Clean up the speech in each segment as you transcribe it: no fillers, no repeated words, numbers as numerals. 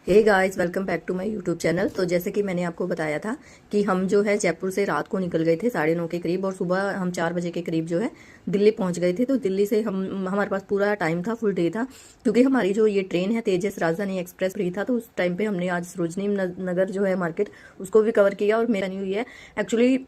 Hey guys, welcome back to my YouTube channel. तो जैसे कि मैंने आपको बताया था कि हम जो है जयपुर से रात को निकल गए थे 9:30 के करीब और सुबह हम 4 बजे के करीब जो है दिल्ली पहुंच गए थे। तो दिल्ली से हमारे पास पूरा टाइम था, फुल डे था, क्योंकि हमारी जो ये ट्रेन है तेजस राजधानी एक्सप्रेस फ्री था। तो उस टाइम पे हमने आज सरोजनी नगर जो है मार्केट उसको भी कवर किया। और मेरा नहीं हुई है एक्चुअली,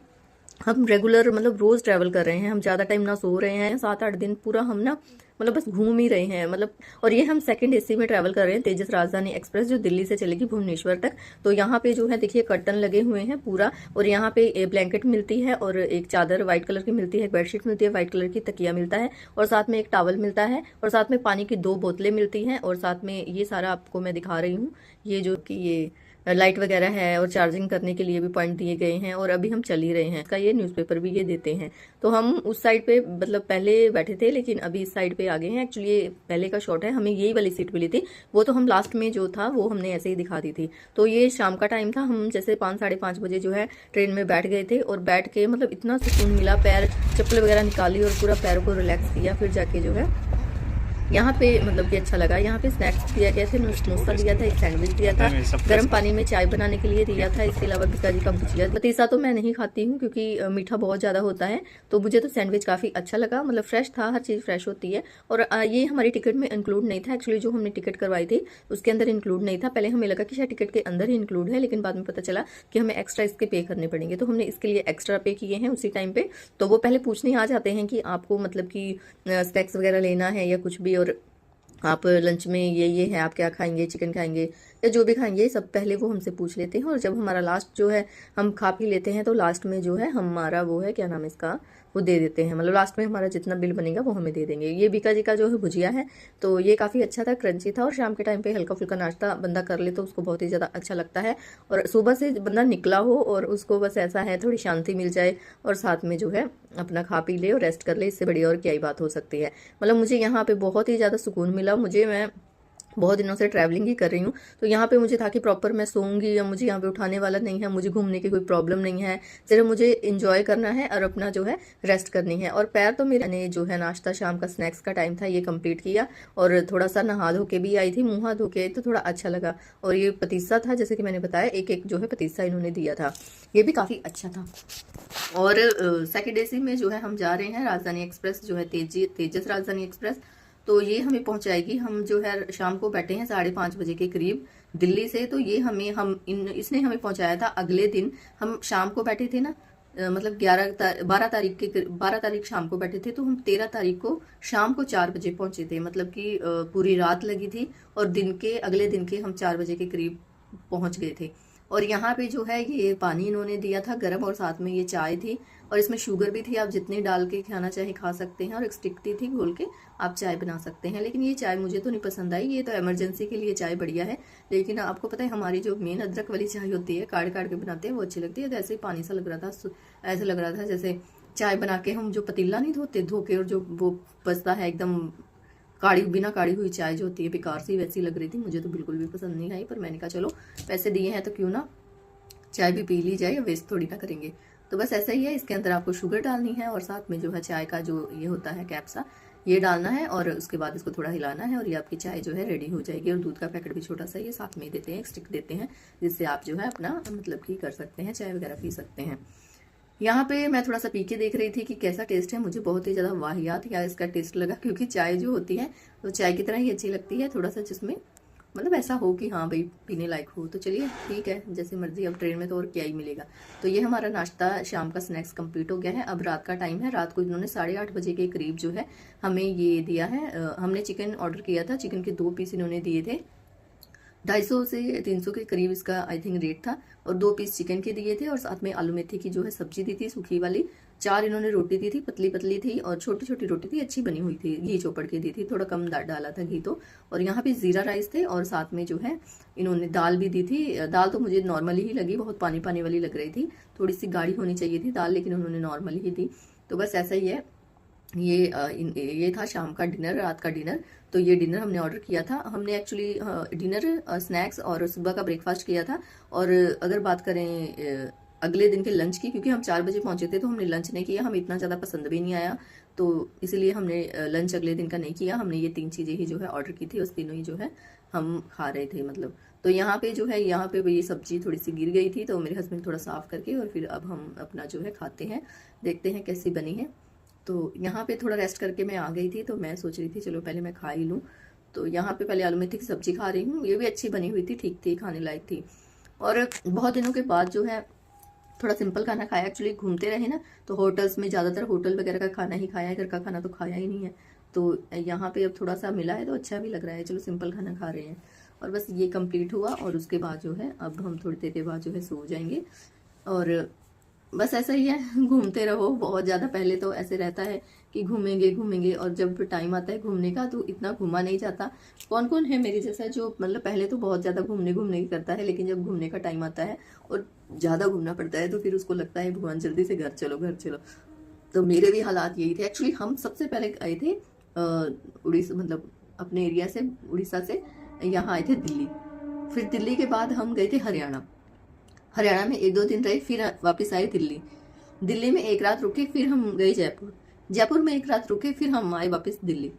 हम रेगुलर मतलब रोज ट्रैवल कर रहे हैं, हम ज्यादा टाइम ना सो रहे हैं, 7-8 दिन पूरा हम ना मतलब बस घूम ही रहे हैं मतलब। और ये हम सेकंड एसी में ट्रैवल कर रहे हैं, तेजस राजधानी एक्सप्रेस जो दिल्ली से चलेगी भुवनेश्वर तक। तो यहाँ पे जो है देखिए कर्टन लगे हुए हैं पूरा, और यहाँ पे ब्लैंकेट मिलती है और एक चादर व्हाइट कलर की मिलती है, एक बेडशीट मिलती है, व्हाइट कलर की तकिया मिलता है, और साथ में एक टॉवल मिलता है, और साथ में पानी की 2 बोतलें मिलती हैं, और साथ में ये सारा आपको मैं दिखा रही हूँ। ये जो कि ये लाइट वगैरह है और चार्जिंग करने के लिए भी पॉइंट दिए गए हैं। और अभी हम चल ही रहे हैं, इसका ये न्यूज़पेपर भी ये देते हैं। तो हम उस साइड पे मतलब पहले बैठे थे, लेकिन अभी इस साइड पे आ गए हैं। एक्चुअली ये पहले का शॉट है, हमें यही वाली सीट मिली थी, वो तो हम लास्ट में जो था वो हमने ऐसे ही दिखा दी थी। तो ये शाम का टाइम था, हम जैसे 5-5:30 बजे जो है ट्रेन में बैठ गए थे, और बैठ के मतलब इतना सुकून मिला, पैर चप्पल वगैरह निकाली और पूरा पैरों को रिलैक्स किया, फिर जाके जो है यहाँ पे मतलब कि अच्छा लगा। यहाँ पे स्नैक्स दिया गया थे, समोसा दिया था, एक सैंडविच दिया था, गर्म पानी में चाय बनाने के लिए दिया था, इसके अलावा पिताजी का भुजिया। पतीसा तो मैं नहीं खाती हूँ क्योंकि मीठा बहुत ज़्यादा होता है, तो मुझे तो सैंडविच काफ़ी अच्छा लगा, मतलब फ्रेश था, हर चीज़ फ्रेश होती है। और ये हमारी टिकट में इंक्लूड नहीं था एक्चुअली, जो हमने टिकट करवाई थी उसके अंदर इंक्लूड नहीं था। पहले हमें लगा कि शायद टिकट के अंदर ही इंक्लूड है, लेकिन बाद में पता चला कि हमें एक्स्ट्रा इसके पे करने पड़ेंगे, तो हमने इसके लिए एक्स्ट्रा पे किए हैं उसी टाइम पे। तो वो पहले पूछने आ जाते हैं कि आपको मतलब कि स्नैक्स वगैरह लेना है या कुछ भी, और आप लंच में ये है, आप क्या खाएंगे, चिकन खाएंगे या जो भी खाएंगे, सब पहले वो हमसे पूछ लेते हैं। और जब हमारा लास्ट जो है हम खा पी लेते हैं, तो लास्ट में जो है हमारा वो है क्या नाम है इसका, वो दे देते हैं, मतलब लास्ट में हमारा जितना बिल बनेगा वो हमें दे देंगे। ये बीका जी का जो है भुजिया है, तो ये काफ़ी अच्छा था, क्रंची था, और शाम के टाइम पे हल्का फुल्का नाश्ता बंदा कर ले तो उसको बहुत ही ज़्यादा अच्छा लगता है। और सुबह से बंदा निकला हो और उसको बस ऐसा है थोड़ी शांति मिल जाए, और साथ में जो है अपना खा पी ले और रेस्ट कर ले, इससे बड़ी और क्या ही बात हो सकती है। मतलब मुझे यहाँ पे बहुत ही ज़्यादा सुकून मिला। मैं बहुत दिनों से ट्रैवलिंग ही कर रही हूँ, तो यहाँ पे मुझे था कि प्रॉपर मैं सोऊंगी या मुझे यहाँ पे उठाने वाला नहीं है, मुझे घूमने की कोई प्रॉब्लम नहीं है, सिर्फ मुझे इंजॉय करना है और अपना जो है रेस्ट करनी है। और पैर तो मेरे ने जो है नाश्ता, शाम का स्नैक्स का टाइम था, ये कंप्लीट किया, और थोड़ा सा नहा धो के भी आई थी, मुँह हाथ धो के, तो थोड़ा अच्छा लगा। और ये पतीसा था, जैसे कि मैंने बताया, एक एक जो है पतीसा इन्होंने दिया था, ये भी काफ़ी अच्छा था। और सेकेंड एसी में जो है हम जा रहे हैं राजधानी एक्सप्रेस, जो है तेजस राजधानी एक्सप्रेस। तो ये हमें पहुंचाएगी, हम जो है शाम को बैठे हैं 5:30 बजे के करीब दिल्ली से। तो ये हमें इसने हमें पहुंचाया था अगले दिन। हम शाम को बैठे थे ना, मतलब 12 तारीख शाम को बैठे थे, तो हम 13 तारीख को शाम को 4 बजे पहुंचे थे, मतलब कि पूरी रात लगी थी, और अगले दिन के हम 4 बजे के करीब पहुंच गए थे। और यहाँ पे जो है ये पानी इन्होंने दिया था गर्म, और साथ में ये चाय थी, और इसमें शुगर भी थी, आप जितनी डाल के खाना चाहे खा सकते हैं, और एक स्टिक थी घोल के आप चाय बना सकते हैं। लेकिन ये चाय मुझे तो नहीं पसंद आई, ये तो इमरजेंसी के लिए चाय बढ़िया है। लेकिन आपको पता है हमारी जो मेन अदरक वाली चाय होती है, काट काट के बनाते हैं, वो अच्छी लगती है। तो ऐसे ही पानी सा लग रहा था, ऐसा लग रहा था जैसे चाय बना के हम जो पतीला नहीं धो के और जो वो बचता है एकदम बिना काढ़ी हुई चाय जो होती है बेकार सी, वैसी लग रही थी। मुझे तो बिल्कुल भी पसंद नहीं आई, पर मैंने कहा चलो पैसे दिए हैं तो क्यों ना चाय भी पी ली जाए, वेस्ट थोड़ी ना करेंगे। तो बस ऐसा ही है, इसके अंदर आपको शुगर डालनी है, और साथ में जो है चाय का जो ये होता है कैप सा, ये डालना है, और उसके बाद इसको थोड़ा हिलाना है, और ये आपकी चाय जो है रेडी हो जाएगी। और दूध का पैकेट भी छोटा सा ये साथ में देते हैं, एक स्टिक देते हैं, जिससे आप जो है अपना मतलब कि कर सकते हैं, चाय वगैरह पी सकते हैं। यहाँ पे मैं थोड़ा सा पी के देख रही थी कि कैसा टेस्ट है। मुझे बहुत ही ज़्यादा वाहियात या इसका टेस्ट लगा, क्योंकि चाय जो होती है वो चाय की तरह ही अच्छी लगती है, थोड़ा सा जिसमें मतलब ऐसा हो कि हाँ भाई पीने लायक हो। तो चलिए ठीक है, जैसे मर्जी, अब ट्रेन में तो और क्या ही मिलेगा। तो ये हमारा नाश्ता, शाम का स्नैक्स कंप्लीट हो गया है। अब रात का टाइम है, रात को इन्होंने 8:30 बजे के करीब जो है हमें ये दिया है। हमने चिकन ऑर्डर किया था, चिकन के 2 पीस इन्होंने दिए थे, 250 से 300 के करीब इसका आई थिंक रेट था, और 2 पीस चिकन के दिए थे, और साथ में आलू मेथी की जो है सब्जी दी थी सूखी वाली, 4 इन्होंने रोटी दी थी, पतली पतली थी और छोटी छोटी रोटी थी, अच्छी बनी हुई थी, घी चोपड़ के दी थी, थोड़ा कम डाला था घी तो। और यहाँ पे जीरा राइस थे, और साथ में जो है इन्होंने दाल भी दी थी। दाल तो मुझे नॉर्मली ही लगी, बहुत पानी पानी वाली लग रही थी, थोड़ी सी गाढ़ी होनी चाहिए थी दाल, लेकिन उन्होंने नॉर्मली ही दी। तो बस ऐसा ही है। ये था शाम का डिनर, रात का डिनर। तो ये डिनर हमने ऑर्डर किया था। हमने एक्चुअली डिनर, स्नैक्स और सुबह का ब्रेकफास्ट किया था। और अगर बात करें अगले दिन के लंच की, क्योंकि हम 4 बजे पहुंचे थे तो हमने लंच नहीं किया, हमें इतना ज़्यादा पसंद भी नहीं आया, तो इसीलिए हमने लंच अगले दिन का नहीं किया। हमने ये 3 चीज़ें ही जो है ऑर्डर की थी, उस तीनों ही जो है हम खा रहे थे मतलब। तो यहाँ पे जो है, यहाँ पे ये सब्जी थोड़ी सी गिर गई थी, तो मेरे हस्बैंड थोड़ा साफ करके और फिर अब हम अपना जो है खाते हैं, देखते हैं कैसी बनी है। तो यहाँ पे थोड़ा रेस्ट करके मैं आ गई थी, तो मैं सोच रही थी चलो पहले मैं खा ही लूँ। तो यहाँ पे पहले आलू मेथी की सब्जी खा रही हूँ, ये भी अच्छी बनी हुई थी, ठीक थी, खाने लायक थी। और बहुत दिनों के बाद जो है थोड़ा सिंपल खाना खाया। एक्चुअली घूमते रहे ना, तो होटल्स में ज़्यादातर होटल वगैरह का खाना ही खाया है, घर का खाना तो खाया ही नहीं है। तो यहाँ पे अब थोड़ा सा मिला है तो अच्छा भी लग रहा है, चलो सिंपल खाना खा रहे हैं। और बस ये कंप्लीट हुआ और उसके बाद जो है अब हम थोड़ी देर के बाद जो है सो जाएंगे। और बस ऐसा ही है, घूमते रहो। बहुत ज़्यादा पहले तो ऐसे रहता है कि घूमेंगे घूमेंगे, और जब टाइम आता है घूमने का तो इतना घूमा नहीं जाता। कौन कौन है मेरे जैसा जो मतलब पहले तो बहुत ज़्यादा घूमने घूमने की करता है, लेकिन जब घूमने का टाइम आता है और ज़्यादा घूमना पड़ता है तो फिर उसको लगता है भगवान जल्दी से घर चलो घर चलो। तो मेरे भी हालात यही थे। एक्चुअली हम सबसे पहले आए थे उड़ीसा, मतलब अपने एरिया से, उड़ीसा से यहाँ आए थे दिल्ली। फिर दिल्ली के बाद हम गए थे हरियाणा। हरियाणा में 1-2 दिन रहे, फिर वापस आए दिल्ली। दिल्ली में एक रात रुके, फिर हम गए जयपुर। जयपुर में एक रात रुके, फिर हम आए वापस दिल्ली।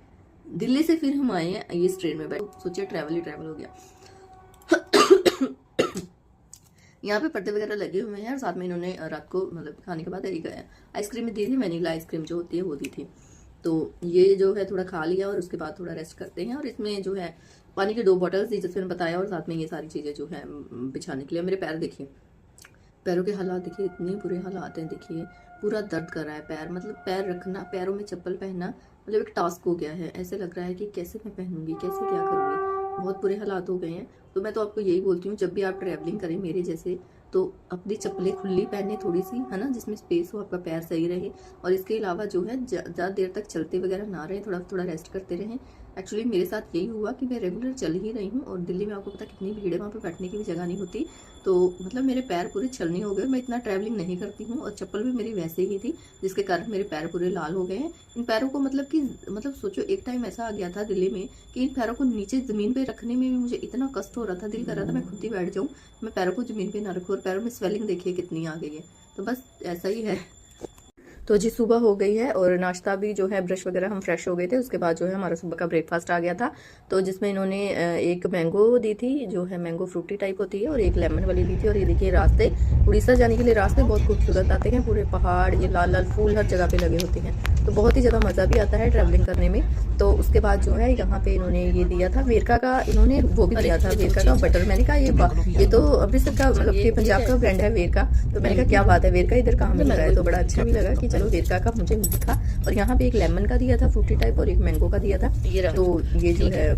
दिल्ली से फिर हम आए हैं इस ट्रेन में बैठे, सोचिए ट्रैवल ही ट्रैवल हो गया। यहाँ पे पर्दे वगैरह लगे हुए हैं और साथ में इन्होंने रात को मतलब खाने के बाद एक आइसक्रीम दी थी, वनीला आइसक्रीम जो होती है वो दी थी। तो ये जो है थोड़ा खा लिया और उसके बाद थोड़ा रेस्ट करते हैं। और इसमें जो है पानी की 2 बॉटल्स दी जिसमें बताया, और साथ में ये सारी चीज़ें जो है बिछाने के लिए। मेरे पैर देखिए, पैरों के हालात देखिए, इतने बुरे हालात हैं। देखिए पूरा दर्द कर रहा है पैर, मतलब पैर रखना, पैरों में चप्पल पहनना मतलब एक टास्क हो गया है। ऐसे लग रहा है कि कैसे मैं पहनूंगी, कैसे क्या करूँगी, बहुत बुरे हालात हो गए हैं। तो मैं तो आपको यही बोलती हूँ, जब भी आप ट्रैवलिंग करें मेरे जैसे, तो अपनी चप्पलें खुली पहने थोड़ी सी, है ना, जिसमें स्पेस हो, आपका पैर सही रहे। और इसके अलावा जो है ज़्यादा देर तक चलते वगैरह ना रहें, थोड़ा थोड़ा रेस्ट करते रहें। एक्चुअली मेरे साथ यही हुआ कि मैं रेगुलर चल ही रही हूँ, और दिल्ली में आपको पता कितनी भीड़ है, वहाँ पे बैठने की भी जगह नहीं होती। तो मतलब मेरे पैर पूरे छलनी हो गए। मैं इतना ट्रैवलिंग नहीं करती हूँ, और चप्पल भी मेरी वैसे ही थी, जिसके कारण मेरे पैर पूरे लाल हो गए हैं। इन पैरों को मतलब सोचो, एक टाइम ऐसा आ गया था दिल्ली में कि इन पैरों को नीचे ज़मीन पे रखने में भी मुझे इतना कष्ट हो रहा था, दिल कर रहा था मैं खुद ही बैठ जाऊँ, मैं पैरों को ज़मीन पे ना रखूँ। और पैरों में स्वेलिंग देखिए कितनी आ गई है। तो बस ऐसा ही है। तो जी सुबह हो गई है और नाश्ता भी जो है, ब्रश वगैरह हम फ्रेश हो गए थे। उसके बाद जो है हमारा सुबह का ब्रेकफास्ट आ गया था। तो जिसमें इन्होंने एक मैंगो दी थी, जो है मैंगो फ्रूटी टाइप होती है, और एक लेमन वाली दी थी। और ये देखिए रास्ते, उड़ीसा जाने के लिए रास्ते बहुत खूबसूरत आते हैं, पूरे पहाड़, ये लाल लाल फूल हर जगह पे लगे होते हैं। तो बहुत ही ज़्यादा मज़ा भी आता है ट्रैवलिंग करने में। तो उसके बाद जो है यहाँ पे इन्होंने ये दिया था, वेरका का इन्होंने वो भी दिया था, वेरका का बटर। मैंने कहा ये तो अमृतसर का मतलब कि पंजाब का ब्रांड है वेरका। तो मैंने कहा क्या बात है, वेरका इधर कहाँ मिल रहा है। तो बड़ा अच्छा भी लगा कि चलो वेरका का मुझे दिखा। और यहाँ पे एक लेमन का दिया था फ्रूटी टाइप, और एक मैंगो का दिया था। तो ये जो है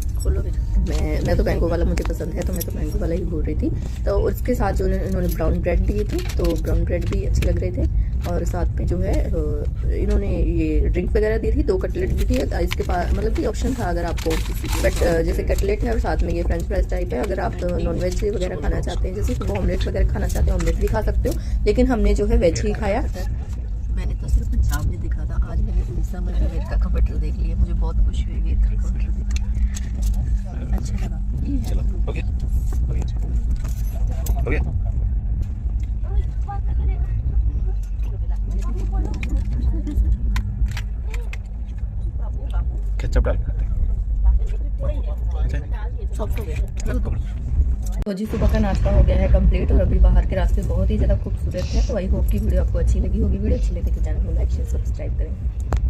मैं तो मैंगो वाला मुझे पसंद है, तो मैं तो मैंगो वाला ही बोल रही थी। तो उसके साथ जो इन्होंने ब्राउन ब्रेड दिए थे, तो ब्राउन ब्रेड भी अच्छे लग रहे थे। और साथ में जो है इन्होंने ये ड्रिंक वगैरह दी थी, 2 कटलेट भी थी। इसके पास मतलब कि ऑप्शन था अगर आपको, बट जैसे कटलेट है और साथ में ये फ्रेंच फ्राइज टाइप है। अगर आप नॉनवेज वगैरह खाना चाहते हैं, जैसे सुबह ऑमलेट वगैरह खाना चाहते हैं, ऑमलेट भी खा सकते हो, लेकिन हमने जो है वेज ही खाया। मैंने तो सिर्फ पंजाब में देखा था, आज मैंने उड़ीसा में वेरका का बटर देख लिया, मुझे बहुत खुशी हुई वेरका का बटर देख, अच्छा लगा। केचप डाल तो जी सुबह का नाश्ता हो गया है कंप्लीट, और अभी बाहर के रास्ते बहुत ही ज़्यादा खूबसूरत है। तो आई होप कि वीडियो आपको अच्छी लगी होगी। वीडियो अच्छी लगी तो चैनल को लाइक शेयर सब्सक्राइब करें।